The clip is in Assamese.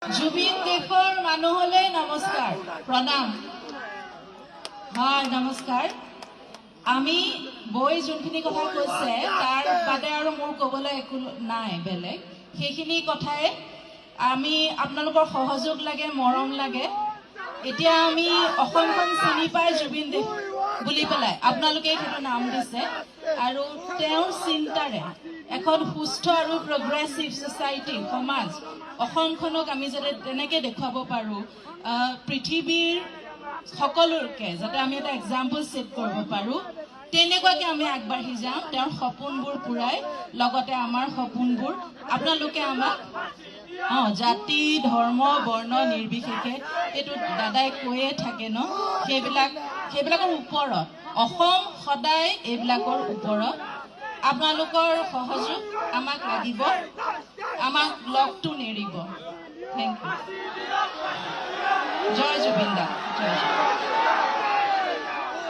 জুবিন দেশৰ মানুহলৈ নমস্কাৰ প্ৰণাম হয় নমস্কাৰ আমি বৈ যোনখিনি কথা কৈছে তাৰ বাদে আৰু মোৰ ক'বলৈ একো নাই বেলেগ সেইখিনি কথাই আমি আপোনালোকৰ সহযোগ লাগে মৰম লাগে এতিয়া আমি অসমখন চিনি পাই জুবিন দেশ বুলি পেলাই আপোনালোকে সেইটো নাম দিছে আৰু তেওঁৰ চিন্তাৰে এখন সুস্থ আৰু প্ৰগ্ৰেছিভ সোসাইটি সমাজ অসমখনক আমি যাতে তেনেকে দেখুৱাব পাৰো পৃথিৱীৰ সকলোকে যাতে আমি এটা এক্সাম্পল সেট কৰিব পাৰো তেনেকুৱাকে আমি আগবাঢ়ি যাম তেওঁৰ সপোনবোৰ পুৰাই লগতে আমাৰ সপোনবোৰ আপোনালোকে আমাক জাতি ধৰ্ম বৰ্ণ নিৰ্বিশেষে এইটো দাদাই কৈয়ে থাকে ন সেইবিলাকৰ ওপৰত অসম সদায় এইবিলাকৰ ওপৰত আপোনালোকৰ সহযোগ আমাক লাগিব আমাক লগটো নেৰিব থেংক ইউ জয় জুবিন দা জয়